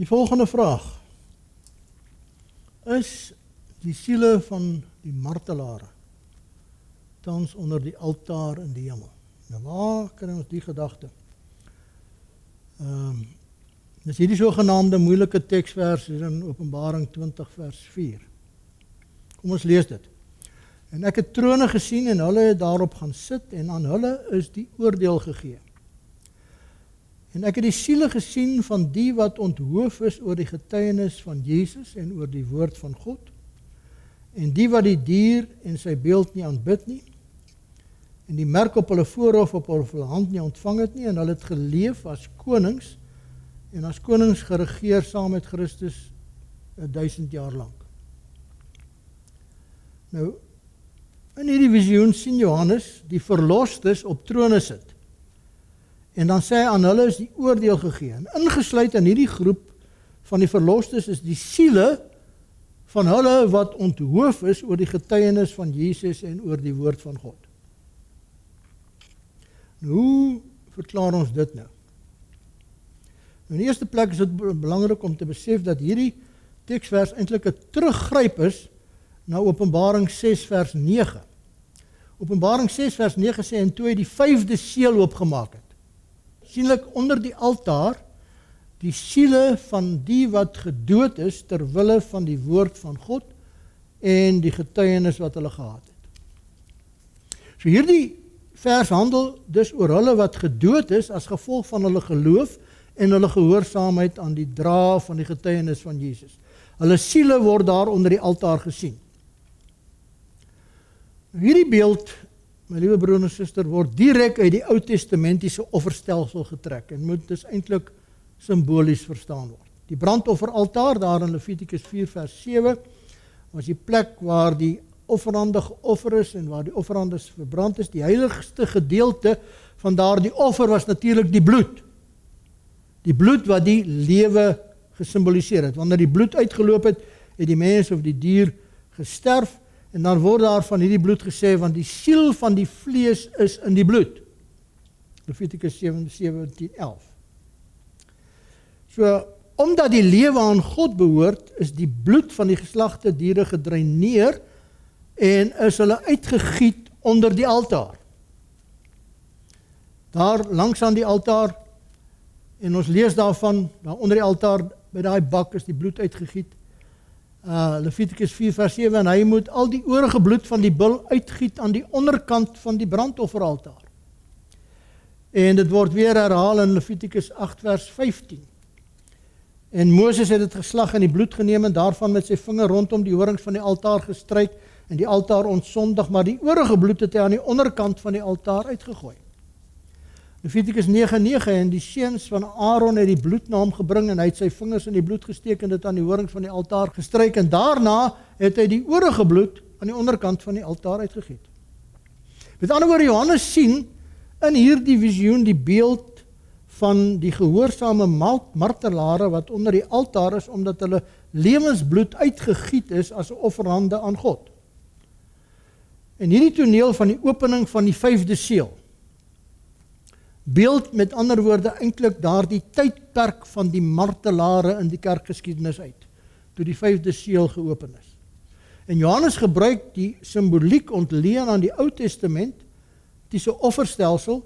Die volgende vraag. Is die siele van die martelare tans onder die altaar in die hemel? Nou waar kry ons die gedagte? Dis hierdie sogenaamde moeilike teksvers hier in Openbaring 20 vers 4. Kom ons lees dit. En ek het trone gesien en hulle het daarop gaan sit en aan hulle is die oordeel gegee. En ek het die siele gesien van die wat onthoof is oor die getuienis van Jesus en oor die woord van God, en die wat die dier en sy beeld nie aanbid nie, en die merk op hulle voorhoof op hulle hand nie ontvang het nie, en hulle het geleef as konings, en as konings geregeer saam met Christus 1000 jaar lang. Nou, in hierdie visioen sien Johannes die verlostes op trone sit. En dan sê hy aan hulle is die oordeel gegee. En ingesluit in hierdie groep van die verlostes is die siele van hulle wat onthoof is oor die getuienis van Jesus en oor die woord van God. Nou, hoe verklaar ons dit nou? In die eerste plek is dit belangrik om te besef dat hierdie teksvers eintlik 'n teruggryp is na Openbaring 6 vers 9. Openbaring 6 vers 9 sê en toe hy die 5de seël oopgemaak het, sienlik onder die altaar die siele van die wat gedood is ter wille van die woord van God en die getuienis wat hulle gehad het. So hierdie vers handel dus oor hulle wat gedood is as gevolg van hulle geloof en hulle gehoorsaamheid aan die dra van die getuienis van Jesus. Hulle siele word daar onder die altaar gesien. Hierdie beeld, my liewe broer en suster, word direk uit die Oud-testamentiese offerstelsel getrek en moet dus eintlik simbolies verstaan word. Die brandofferaltaar daar in Levitikus 4 vers 7 was die plek waar die offerande geoffer is en waar die offerande verbrand is. Die heiligste gedeelte van daardie offer was natuurlik die bloed. Die bloed wat die lewe gesimboliseer het. Wanneer die bloed uitgeloop het, het die mens of die dier gesterf. En dan word daar van hierdie bloed gesê, want die siel van die vlees is in die bloed. Levitikus 17:11. So, omdat die lewe aan God behoort, is die bloed van die geslagte diere gedreineer en is hulle uitgegiet onder die altaar. Daar langs aan die altaar, en ons lees daarvan, daar onder die altaar, by daai bak is die bloed uitgegiet. Levitikus 4 vers 7, en hy moet al die oorige bloed van die bul uitgiet aan die onderkant van die brandofferaltaar. En dit word weer herhaal in Levitikus 8 vers 15. En Moses het dit geslag en die bloed geneem en daarvan met sy vinger rondom die horings van die altaar gestryk en die altaar ontsondig, maar die oorige bloed het hy aan die onderkant van die altaar uitgegooi. Levitikus 9:9, en die seuns van Aaron het die bloed na hom gebring en hy het sy vingers in die bloed gesteek en dit aan die horings van die altaar gestryk en daarna het hy die oorige bloed aan die onderkant van die altaar uitgegiet. Met ander woorde, Johannes sien in hierdie visioen die beeld van die gehoorsame martelare wat onder die altaar is omdat hulle lewensbloed uitgegiet is as 'n offerande aan God. En hierdie toneel van die opening van die 5de seël beeld met ander woorde eintlik daardie tydperk van die martelare in die kerkgeskiedenis uit, toe die 5de seël geopen is. En Johannes gebruik die simboliek ontleen aan die Ou Testament, dis 'n offerstelsel,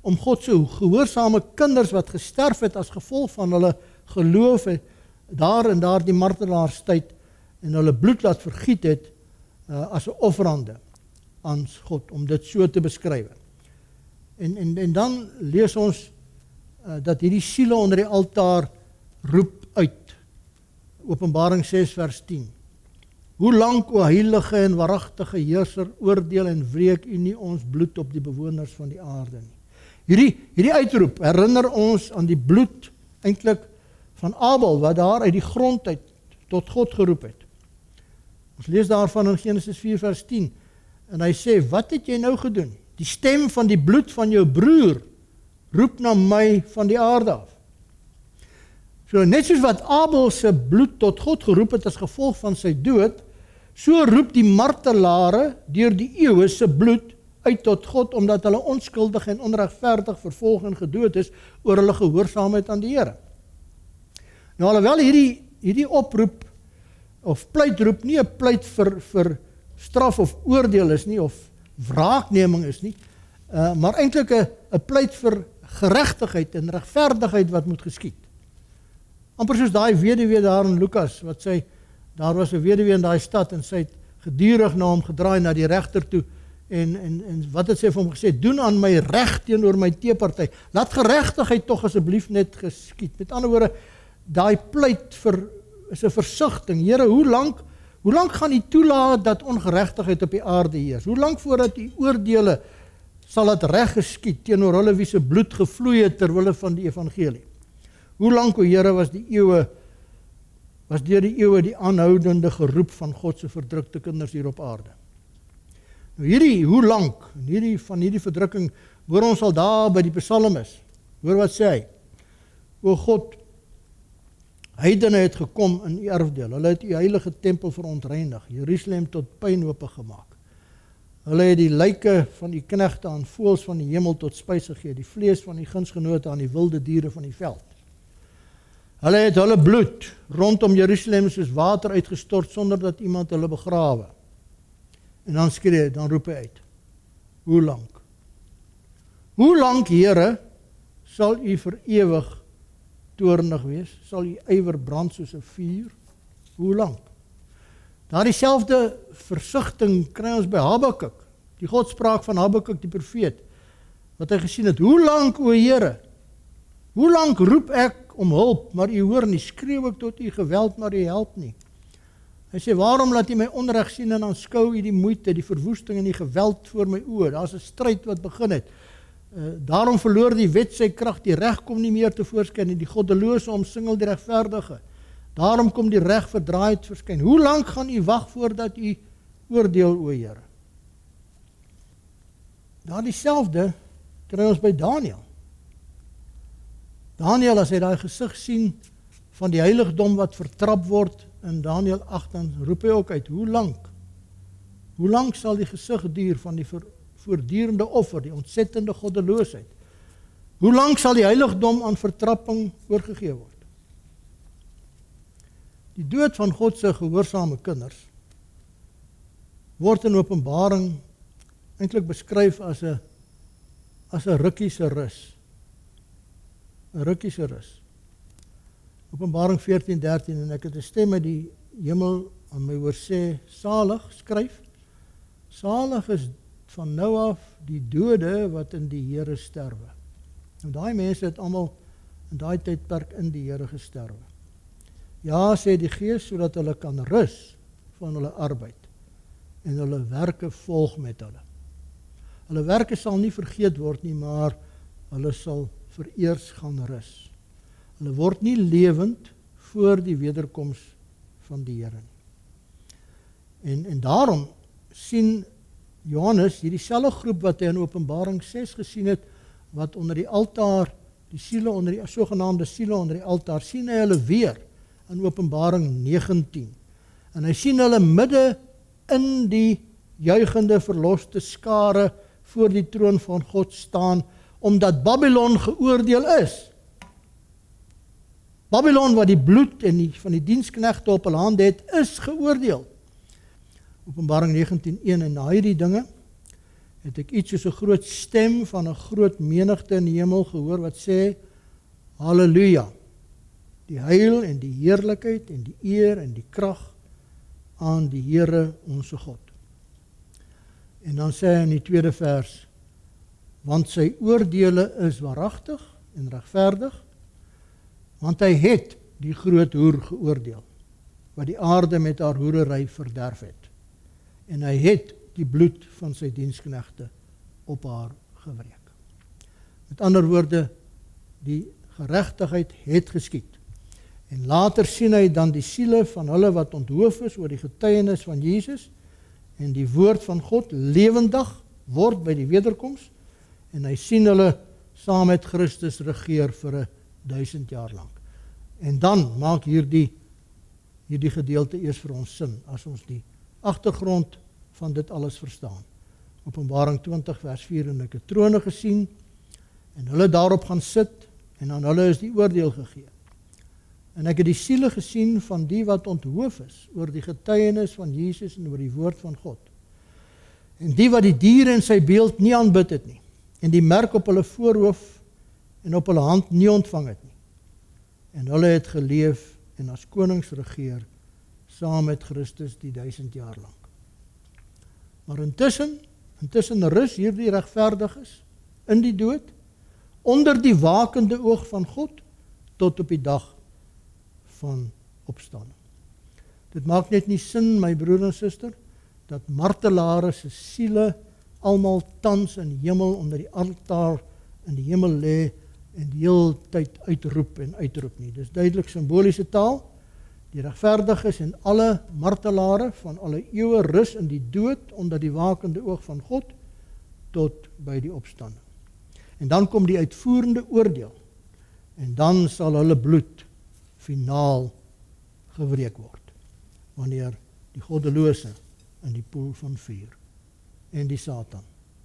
om God se gehoorsame kinders wat gesterf het as gevolg van hulle geloof daar in daardie martelaarstyd en hulle bloed laat vergiet het as 'n offerande aan God, om dit so te beskryf. En dan lees ons dat hierdie siele onder die altaar roep uit. Openbaring 6 vers 10. Hoe lank, o heilige en waaragtige heerser, oordeel en wreek u nie ons bloed op die bewoners van die aarde nie. Hierdie uitroep herinner ons aan die bloed eintlik van Abel, wat daar uit die grond uit tot God geroep het. Ons lees daarvan in Genesis 4 vers 10. En hy sê, wat het jy nou gedoen? Die stem van die bloed van jou broer roep na my van die aarde af. So net soos wat Abel se bloed tot God geroep het as gevolg van sy dood, so roep die martelare deur die eeue se bloed uit tot God, omdat hulle onskuldig en onregverdig vervolg en gedood is oor hulle gehoorsaamheid aan die Here. Nou alhoewel hierdie oproep of pleitroep nie 'n pleit vir straf of oordeel is nie, of wraakneming is nie, maar eintlik 'n pleit vir geregtigheid en regverdigheid wat moet geskied. Amper soos daai weduwee daar in Lukas, wat sê, daar was 'n weduwee in daai stad en sy het gedurig na hom gedraai, na die regter toe, en wat het sy vir hom gesê? Doen aan my reg teenoor my teeparty. Laat geregtigheid tog asseblief net geskied. Met ander woorde, daai pleit is 'n versigtiging. Here, hoe lank gaan U toelaat dat ongeregtigheid op die aarde heers? Hoe lank voordat U oordeele sal dit reg geskied teenoor hulle wie se bloed gevloei het ter wille van die evangelie? Hoe lank, o Here, was deur die eeue die aanhoudende geroep van God se verdrukte kinders hier op aarde? Nou hoe lank, van hierdie verdrukking, hoor ons al daar by die Psalmis. Hoor wat sê hy? O God, heidene het gekom in U erfdeel. Hulle het U heilige tempel verontreinig, Jerusalem tot puinhope gemaak. Hulle het die lyke van U knegte aan voëls van die hemel tot spys gegee, die vlees van U gunsgenote aan die wilde diere van die veld. Hulle het hulle bloed rondom Jerusalem soos water uitgestort sonder dat iemand hulle begrawe. En dan roep hy uit, hoe lank? Hoe lank, Here, sal U vir ewig toornig wees? Sal U ywer brand soos 'n vuur? Hoe lank? Daardie selfde versigtiging kry ons by Habakuk, die godspraak van Habakuk die profeet, wat hy gesien het. Hoe lank, o Here? Hoe lank roep ek om hulp, maar U hoor nie, skreeu ek tot U geweld, maar U help nie. Hy sê, waarom laat U my onreg sien en aanskou U die moeite, die verwoesting en die geweld voor my oë? Daar's 'n stryd wat begin het. Daarom verloor die wet sy krag, die reg kom nie meer tevoorskyn nie, die goddelose omsingel die regverdige. Daarom kom die reg verdraaid verskyn. Hoe lank gaan U wag voordat U oordeel, o Here? Daardie selfde kry ons by Daniël. Daniël, as hy daai gesig sien van die heiligdom wat vertrap word in Daniël 8, dan roep hy ook uit, hoe lank? Hoe lank sal die gesig duur van die voortdurende offer, die ontsettende goddeloosheid? Hoe lank sal die heiligdom aan vertrapping oorgegee word? Die dood van God se gehoorsame kinders word in Openbaring eintlik beskryf as 'n rukkie se rus. 'n rukkie se rus. Openbaring 14:13, en ek het 'n stem uit die hemel aan my hoor sê, salig, skryf, salig is van nou af die dode wat in die Here sterwe. En daai mense het almal in daai tydperk in die Here gesterwe. Ja, sê die Gees, sodat hulle kan rus van hulle arbeid en hulle werke volg met hulle. Hulle werke sal nie vergeet word nie, maar hulle sal vereers gaan rus. Hulle word nie lewend voor die wederkoms van die Here nie. En daarom sien Johannes hierdie selfde groep wat hy in Openbaring 6 gesien het, wat onder die altaar, die siele onder die sogenaamde siele onder die altaar, sien hy hulle weer in Openbaring 19. En hy sien hulle midde in die juigende verloste skare voor die troon van God staan, omdat Babylon geoordeel is. Babylon, wat die bloed van die diensknegte op hulle hande het, is geoordeel. Openbaring 19:1, en na hierdie dinge het ek iets soos 'n groot stem van 'n groot menigte in die hemel gehoor wat sê, Halleluja, die heil en die heerlikheid en die eer en die krag aan die Here onse God. En dan sê hy in die tweede vers, want sy oordeele is waaragtig en regverdig, want hy het die groot hoer geoordeel, wat die aarde met haar hoerery verderf het. En hy het die bloed van sy diensknegte op haar gewreek. Met ander woorde, die geregtigheid het geskied. En later sien hy dan die siele van hulle wat onthoof is oor die getuienis van Jesus, en die woord van God lewendig word by die wederkoms, en hy sien hulle saam met Christus regeer vir 1000 jaar lank. En dan maak hierdie gedeelte eers vir ons sin, as ons die agtergrond van dit alles verstaan. Openbaring 20 vers 4, en ek het trone gesien, en hulle daarop gaan sit, en aan hulle is die oordeel gegee. En ek het die siele gesien van die wat onthoof is oor die getuienis van Jesus en oor die woord van God. En die wat die dier in sy beeld nie aanbid het nie, en die merk op hulle voorhoof en op hulle hand nie ontvang het nie. En hulle het geleef en as konings regeer, saam met Christus die 1000 jaar lang. Maar intussen rus hierdie regverdiges in die dood, onder die wakende oog van God, tot op die dag van opstanding. Dit maak net nie sin, my broer en suster, dat martelare se siele almal tans in die hemel onder die altaar in die hemel lê en die hele tyd uitroep en uitroep nie. Dis duidelik simboliese taal. Die regverdiges en alle martelare van alle eeue rus in die dood onder die wakende oog van God tot by die opstanding. En dan kom die uitvoerende oordeel en dan sal hulle bloed finaal gewreek word wanneer die goddelose in die poel van vuur en die Satan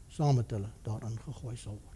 saam met hulle daarin gegooi sal word.